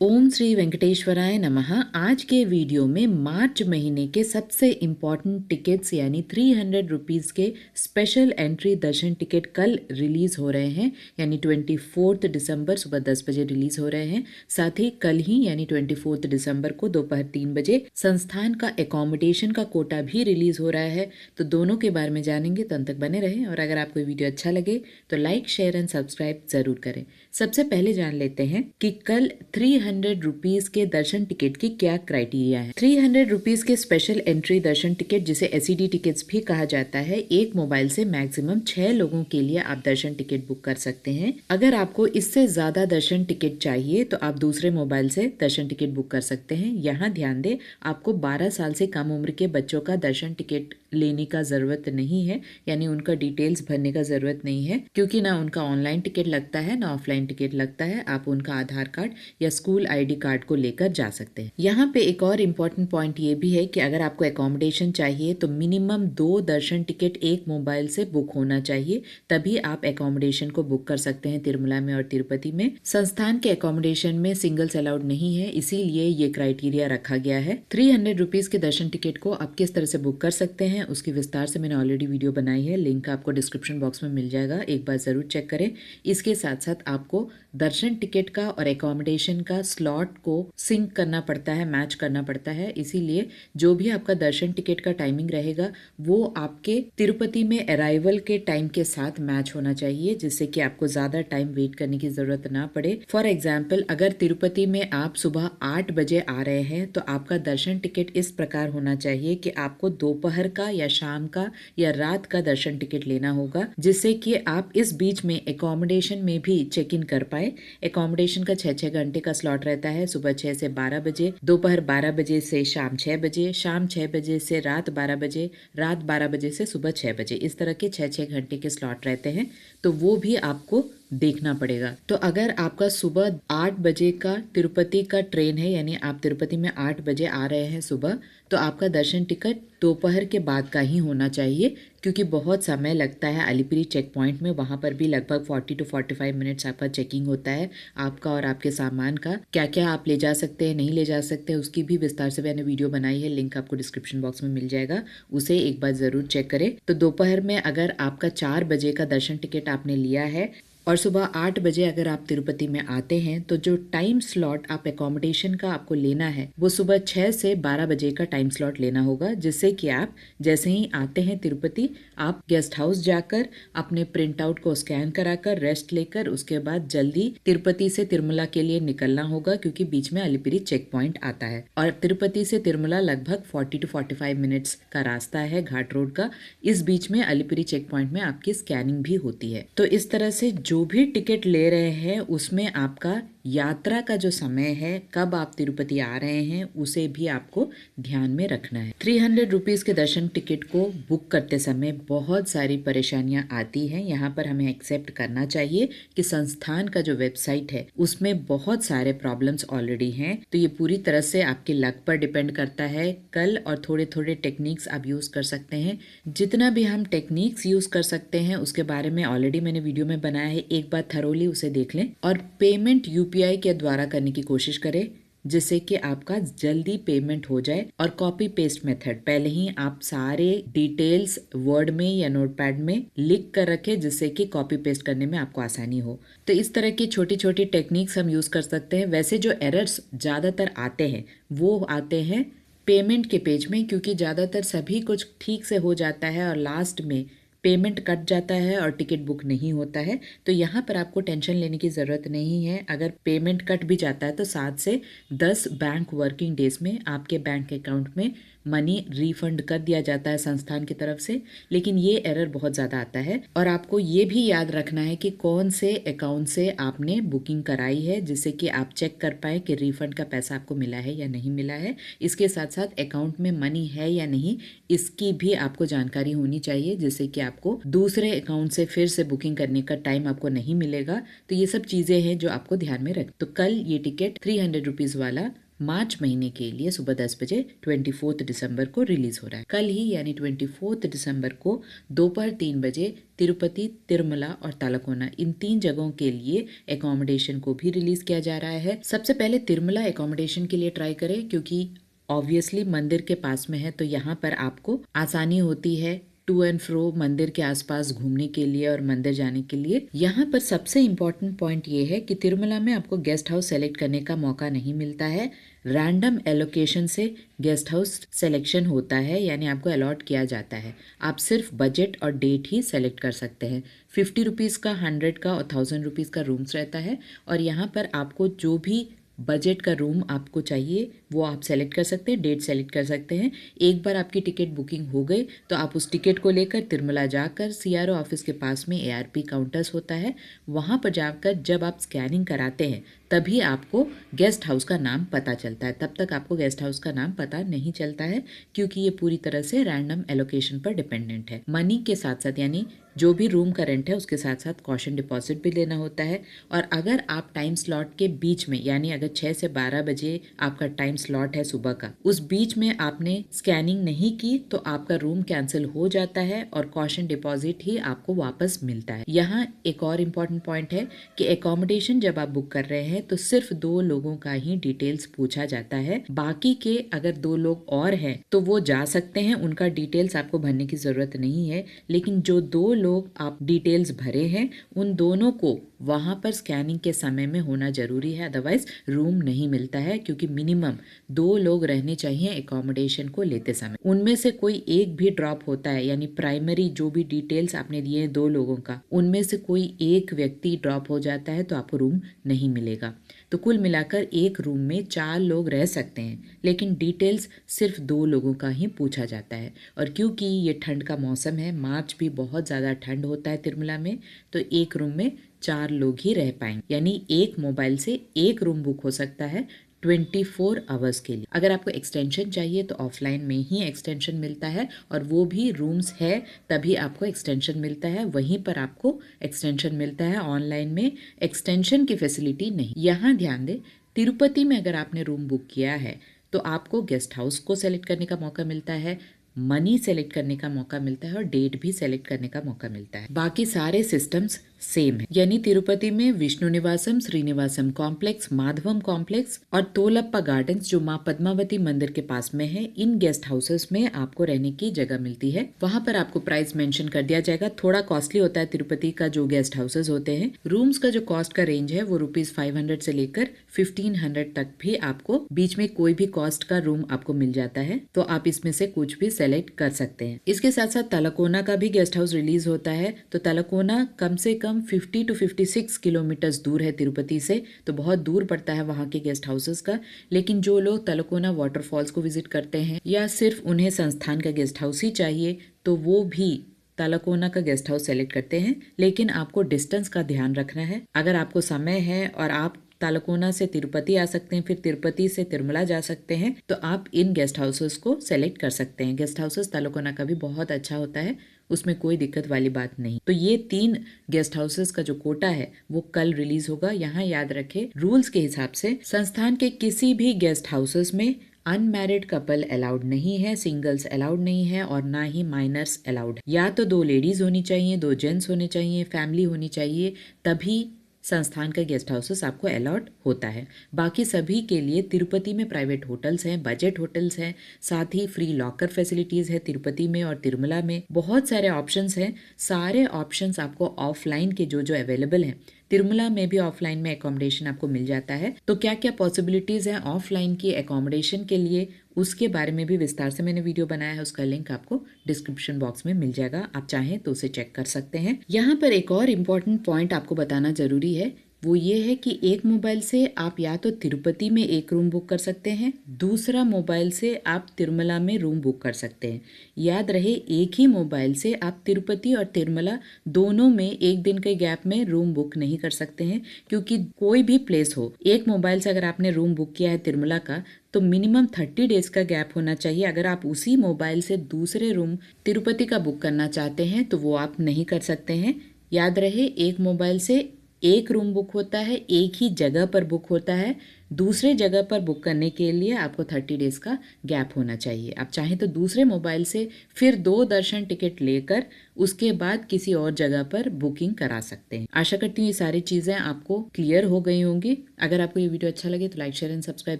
ओम श्री वेंकटेश्वराय नमः। आज के वीडियो में मार्च महीने के सबसे इम्पॉर्टेंट टिकट्स यानी 300 रुपीज़ के स्पेशल एंट्री दर्शन टिकट कल रिलीज़ हो रहे हैं, यानी 24 दिसंबर सुबह 10 बजे रिलीज़ हो रहे हैं। साथ ही कल ही यानी 24 दिसंबर को दोपहर 3 बजे संस्थान का एकोमोडेशन का कोटा भी रिलीज़ हो रहा है। तो दोनों के बारे में जानेंगे, तो अंत तक बने रहें। और अगर आपको वीडियो अच्छा लगे तो लाइक, शेयर एंड सब्सक्राइब ज़रूर करें। सबसे पहले जान लेते हैं कि कल 300 रुपीज के दर्शन टिकट की क्या क्राइटेरिया है। 300 रुपीज के स्पेशल एंट्री दर्शन टिकट, जिसे एसईडी टिकट्स भी कहा जाता है, एक मोबाइल से मैक्सिमम 6 लोगों के लिए आप दर्शन टिकट बुक कर सकते हैं। अगर आपको इससे ज्यादा दर्शन टिकट चाहिए तो आप दूसरे मोबाइल से दर्शन टिकट बुक कर सकते हैं। यहाँ ध्यान दें, आपको 12 साल से कम उम्र के बच्चों का दर्शन टिकट लेने का जरूरत नहीं है, यानी उनका डिटेल्स भरने का जरूरत नहीं है, क्योंकि ना उनका ऑनलाइन टिकट लगता है ना ऑफलाइन टिकट लगता है। आप उनका आधार कार्ड या स्कूल आईडी कार्ड को लेकर जा सकते हैं। यहाँ पे एक और इम्पोर्टेंट पॉइंट ये भी है कि अगर आपको एकोमोडेशन चाहिए तो मिनिमम 2 दर्शन टिकट एक मोबाइल से बुक होना चाहिए, तभी आप एकोमोडेशन को बुक कर सकते हैं तिरुमला में और तिरुपति में। संस्थान के एकोमोडेशन में सिंगल्स अलाउड नहीं है, इसीलिए ये क्राइटेरिया रखा गया है। 300 रुपीज के दर्शन टिकट को आप किस तरह से बुक कर सकते हैं उसकी विस्तार से मैंने ऑलरेडी वीडियो बनाई है, लिंक आपको डिस्क्रिप्शन बॉक्स में मिल जाएगा, एक बार जरूर चेक करें। इसके साथ साथ आपको दर्शन टिकट का और एकोमोडेशन का स्लॉट को सिंक करना पड़ता है, मैच करना पड़ता है। इसीलिए जो भी आपका दर्शन टिकट का टाइमिंग रहेगा वो आपके तिरुपति में अराइवल के टाइम के साथ मैच होना चाहिए, जिससे कि आपको ज्यादा टाइम वेट करने की जरूरत ना पड़े। फॉर एग्जाम्पल, अगर तिरुपति में आप सुबह 8 बजे आ रहे हैं तो आपका दर्शन टिकट इस प्रकार होना चाहिए कि आपको दोपहर का या शाम का या रात का दर्शन टिकट लेना होगा, जिससे कि आप इस बीच में एकोमोडेशन में भी चेक इन कर पाए। एकोमोडेशन का 6-6 घंटे का स्लॉट रहता है, सुबह 6 से 12 बजे, दोपहर 12 बजे से शाम 6 बजे, शाम 6 बजे से रात 12 बजे, रात 12 बजे से सुबह 6 बजे। इस तरह के 6-6 घंटे के स्लॉट रहते हैं, तो वो भी आपको देखना पड़ेगा। तो अगर आपका सुबह 8 बजे का तिरुपति का ट्रेन है, यानी आप तिरुपति में 8 बजे आ रहे हैं सुबह, तो आपका दर्शन टिकट दोपहर के बाद का ही होना चाहिए, क्योंकि बहुत समय लगता है अलिपिरी चेक पॉइंट में। वहां पर भी लगभग 40 to 45 मिनट्स आपका चेकिंग होता है, आपका और आपके सामान का। क्या क्या आप ले जा सकते हैं, नहीं ले जा सकते हैं, उसकी भी विस्तार से मैंने वीडियो बनाई है, लिंक आपको डिस्क्रिप्शन बॉक्स में मिल जाएगा, उसे एक बार जरूर चेक करें। तो दोपहर में अगर आपका 4 बजे का दर्शन टिकट आपने लिया है और सुबह 8 बजे अगर आप तिरुपति में आते हैं, तो जो टाइम स्लॉट आप एकोमोडेशन का आपको लेना है वो सुबह 6 से 12 बजे का टाइम स्लॉट लेना होगा, जिससे कि आप जैसे ही आते हैं तिरुपति, आप गेस्ट हाउस जाकर अपने प्रिंट आउट को स्कैन कराकर रेस्ट लेकर उसके बाद जल्दी तिरुपति से तिरुमला के लिए निकलना होगा, क्योंकि बीच में अलिपिरी चेक पॉइंट आता है। और तिरुपति से तिरुमला लगभग 40 to 45 मिनट्स का रास्ता है घाट रोड का। इस बीच में अलिपिरी चेक पॉइंट में आपकी स्कैनिंग भी होती है। तो इस तरह से जो भी टिकट ले रहे हैं उसमें आपका यात्रा का जो समय है, कब आप तिरुपति आ रहे हैं, उसे भी आपको ध्यान में रखना है। 300 रुपीज के दर्शन टिकट को बुक करते समय बहुत सारी परेशानियां आती हैं। यहाँ पर हमें एक्सेप्ट करना चाहिए कि संस्थान का जो वेबसाइट है उसमें बहुत सारे प्रॉब्लम्स ऑलरेडी हैं, तो ये पूरी तरह से आपके लक पर डिपेंड करता है। कल और थोड़े थोड़े टेक्निक्स आप यूज कर सकते हैं। जितना भी हम टेक्निक्स यूज कर सकते हैं उसके बारे में ऑलरेडी मैंने वीडियो में बनाया है, एक बार थरोली उसे देख लें। और पेमेंट यूपीआई के द्वारा करने की कोशिश करें, जिससे कि आपका जल्दी पेमेंट हो जाए। और कॉपी पेस्ट मेथड, पहले ही आप सारे डिटेल्स वर्ड में या नोटपैड में लिख कर रखें, जिससे कि कॉपी पेस्ट करने में आपको आसानी हो। तो इस तरह की छोटी छोटी टेक्निक्स हम यूज कर सकते हैं। वैसे जो एरर्स ज्यादातर आते हैं वो आते हैं पेमेंट के पेज में, क्योंकि ज्यादातर सभी कुछ ठीक से हो जाता है और लास्ट में पेमेंट कट जाता है और टिकट बुक नहीं होता है। तो यहाँ पर आपको टेंशन लेने की ज़रूरत नहीं है। अगर पेमेंट कट भी जाता है तो 7 से 10 बैंक वर्किंग डेज में आपके बैंक अकाउंट में मनी रिफंड कर दिया जाता है संस्थान की तरफ से। लेकिन ये एरर बहुत ज़्यादा आता है, और आपको ये भी याद रखना है कि कौन से अकाउंट से आपने बुकिंग कराई है, जिससे कि आप चेक कर पाए कि रिफंड का पैसा आपको मिला है या नहीं मिला है। इसके साथ साथ अकाउंट में मनी है या नहीं, इसकी भी आपको जानकारी होनी चाहिए, जिससे कि आपको दूसरे अकाउंट से फिर से बुकिंग करने का टाइम आपको नहीं मिलेगा। तो ये सब चीज़ें हैं जो आपको ध्यान में रख। तो कल ये टिकट 300 रुपीज़ वाला मार्च महीने के लिए सुबह 10 बजे 24 दिसंबर को रिलीज हो रहा है। कल ही यानी 24 दिसंबर को दोपहर 3 बजे तिरुपति, तिरुमला और तालकोना इन 3 जगहों के लिए एकोमोडेशन को भी रिलीज किया जा रहा है। सबसे पहले तिरुमला एकोमोडेशन के लिए ट्राई करें, क्योंकि ऑब्वियसली मंदिर के पास में है तो यहाँ पर आपको आसानी होती है टू एंड फ्रो मंदिर के आसपास घूमने के लिए और मंदिर जाने के लिए। यहाँ पर सबसे इम्पोर्टेंट पॉइंट ये है कि तिरुमला में आपको गेस्ट हाउस सेलेक्ट करने का मौका नहीं मिलता है। रैंडम एलोकेशन से गेस्ट हाउस सिलेक्शन होता है, यानी आपको अलॉट किया जाता है। आप सिर्फ बजट और डेट ही सेलेक्ट कर सकते हैं। 50 रुपीज़ का, 100 का और 1000 रुपीज़ का रूम्स रहता है और यहाँ पर आपको जो भी बजट का रूम आपको चाहिए वो आप सेलेक्ट कर सकते हैं, डेट सेलेक्ट कर सकते हैं। एक बार आपकी टिकट बुकिंग हो गई तो आप उस टिकट को लेकर तिरुमला जाकर सीआरओ ऑफिस के पास में एआरपी काउंटर्स होता है, वहाँ पर जाकर जब आप स्कैनिंग कराते हैं तभी आपको गेस्ट हाउस का नाम पता चलता है। तब तक आपको गेस्ट हाउस का नाम पता नहीं चलता है, क्योंकि ये पूरी तरह से रैंडम एलोकेशन पर डिपेंडेंट है। मनी के साथ साथ यानी जो भी रूम का रेंट है उसके साथ साथ कॉशन डिपॉजिट भी लेना होता है। और अगर आप टाइम स्लॉट के बीच में, यानी अगर 6 से 12 बजे आपका टाइम स्लॉट है सुबह का, उस बीच में आपने स्कैनिंग नहीं की तो आपका रूम कैंसिल हो जाता है और कॉशन डिपॉजिट ही आपको वापस मिलता है। यहाँ एक और इम्पोर्टेंट पॉइंट है कि एकोमोडेशन जब आप बुक कर रहे हैं तो सिर्फ 2 लोगों का ही डिटेल्स पूछा जाता है। बाकी के अगर 2 लोग और हैं तो वो जा सकते हैं, उनका डिटेल्स आपको भरने की जरूरत नहीं है। लेकिन जो 2 लोग आप डिटेल्स भरे हैं उन दोनों को वहां पर स्कैनिंग के समय में होना जरूरी है, अदरवाइज रूम नहीं मिलता है, क्योंकि मिनिमम 2 लोग रहने चाहिए एकोमोडेशन को लेते समय। उनमें से कोई एक भी ड्रॉप होता है, यानी प्राइमरी जो भी डिटेल्स आपने दिए हैं 2 लोगों का, उनमें से कोई एक व्यक्ति ड्रॉप हो जाता है तो आपको रूम नहीं मिलेगा। तो कुल मिलाकर एक रूम में 4 लोग रह सकते हैं, लेकिन डिटेल्स सिर्फ 2 लोगों का ही पूछा जाता है। और क्योंकि ये ठंड का मौसम है, मार्च भी बहुत ज़्यादा ठंड होता है तिरुमला में, तो एक रूम में 4 लोग ही रह पाएंगे, यानी एक मोबाइल से एक रूम बुक हो सकता है 24 आवर्स के लिए। अगर आपको एक्सटेंशन चाहिए तो ऑफलाइन में ही एक्सटेंशन मिलता है, और वो भी रूम्स है तभी आपको एक्सटेंशन मिलता है, वहीं पर आपको एक्सटेंशन मिलता है। ऑनलाइन में एक्सटेंशन की फैसिलिटी नहीं। यहाँ ध्यान दें, तिरुपति में अगर आपने रूम बुक किया है तो आपको गेस्ट हाउस को सेलेक्ट करने का मौका मिलता है, मनी सेलेक्ट करने का मौका मिलता है और डेट भी सेलेक्ट करने का मौका मिलता है। बाकी सारे सिस्टम्स सेम है, यानी तिरुपति में विष्णु निवासम, श्रीनिवासम कॉम्प्लेक्स, माधवम कॉम्प्लेक्स और तोलप्पा गार्डन्स जो माँ पद्मावती मंदिर के पास में है, इन गेस्ट हाउसेस में आपको रहने की जगह मिलती है। वहाँ पर आपको प्राइस मेंशन कर दिया जाएगा। थोड़ा कॉस्टली होता है तिरुपति का जो गेस्ट हाउसेस होते हैं। रूम्स का जो कॉस्ट का रेंज है वो ₹500 से लेकर 1500 तक भी आपको बीच में कोई भी कॉस्ट का रूम आपको मिल जाता है, तो आप इसमें से कुछ भी सेलेक्ट कर सकते हैं। इसके साथ साथ तलकोना का भी गेस्ट हाउस रिलीज होता है। तो तलकोना कम से कम 50 to 56 किलोमीटर दूर है तिरुपति से, तो बहुत दूर पड़ता है वहाँ के गेस्ट हाउसेस का। लेकिन जो लोग तलकोना वाटरफॉल्स को विजिट करते हैं या सिर्फ उन्हें संस्थान का गेस्ट हाउस ही चाहिए तो वो भी तलकोना का गेस्ट हाउस सेलेक्ट करते हैं। लेकिन आपको डिस्टेंस का ध्यान रखना है। अगर आपको समय है और आप तालकोना से तिरुपति आ सकते हैं, फिर तिरुपति से तिरुमला जा सकते हैं, तो आप इन गेस्ट हाउसेस को सेलेक्ट कर सकते हैं। गेस्ट हाउसेस तालकोना का भी बहुत अच्छा होता है, उसमें कोई दिक्कत वाली बात नहीं। तो ये 3 गेस्ट हाउसेस का जो कोटा है वो कल रिलीज होगा। यहाँ याद रखें, रूल्स के हिसाब से संस्थान के किसी भी गेस्ट हाउसेस में अनमैरिड कपल अलाउड नहीं है, सिंगल्स अलाउड नहीं है और ना ही माइनर्स अलाउड है। या तो 2 लेडीज होनी चाहिए, 2 जेंट्स होने चाहिए, फैमिली होनी चाहिए, तभी संस्थान का गेस्ट हाउसेस आपको अलॉट होता है। बाकी सभी के लिए तिरुपति में प्राइवेट होटल्स हैं, बजट होटल्स हैं, साथ ही फ्री लॉकर फैसिलिटीज़ है तिरुपति में और तिरुमला में। बहुत सारे ऑप्शंस हैं। सारे ऑप्शंस आपको ऑफलाइन के जो अवेलेबल हैं, तिरुमला में भी ऑफलाइन में एकोमोडेशन आपको मिल जाता है। तो क्या क्या पॉसिबिलिटीज़ हैं ऑफलाइन की एकोमोडेशन के लिए, उसके बारे में भी विस्तार से मैंने वीडियो बनाया है। उसका लिंक आपको डिस्क्रिप्शन बॉक्स में मिल जाएगा, आप चाहें तो उसे चेक कर सकते हैं। यहाँ पर एक और इम्पॉर्टेंट पॉइंट आपको बताना जरूरी है, वो ये है कि एक मोबाइल से आप या तो तिरुपति में एक रूम बुक कर सकते हैं, दूसरा मोबाइल से आप तिरुमला में रूम बुक कर सकते हैं। याद रहे, एक ही मोबाइल से आप तिरुपति और तिरुमला दोनों में एक दिन के गैप में रूम बुक नहीं कर सकते हैं, क्योंकि कोई भी प्लेस हो, एक मोबाइल से अगर आपने रूम बुक किया है तिरुमला का तो मिनिमम 30 डेज का गैप होना चाहिए। अगर आप उसी मोबाइल से दूसरे रूम तिरुपति का बुक करना चाहते हैं तो वो आप नहीं कर सकते हैं। याद रहे, एक मोबाइल से एक रूम बुक होता है, एक ही जगह पर बुक होता है, दूसरे जगह पर बुक करने के लिए आपको 30 डेज़ का गैप होना चाहिए। आप चाहें तो दूसरे मोबाइल से फिर 2 दर्शन टिकट लेकर उसके बाद किसी और जगह पर बुकिंग करा सकते हैं। आशा करती हूँ ये सारी चीज़ें आपको क्लियर हो गई होंगी। अगर आपको ये वीडियो अच्छा लगे तो लाइक शेयर एंड सब्सक्राइब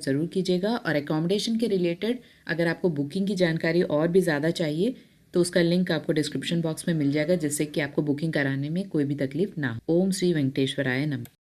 ज़रूर कीजिएगा, और एकोमोडेशन के रिलेटेड अगर आपको बुकिंग की जानकारी और भी ज़्यादा चाहिए तो उसका लिंक आपको डिस्क्रिप्शन बॉक्स में मिल जाएगा, जिससे कि आपको बुकिंग कराने में कोई भी तकलीफ ना हो। ओम श्री वेंकटेश्वराय नमः।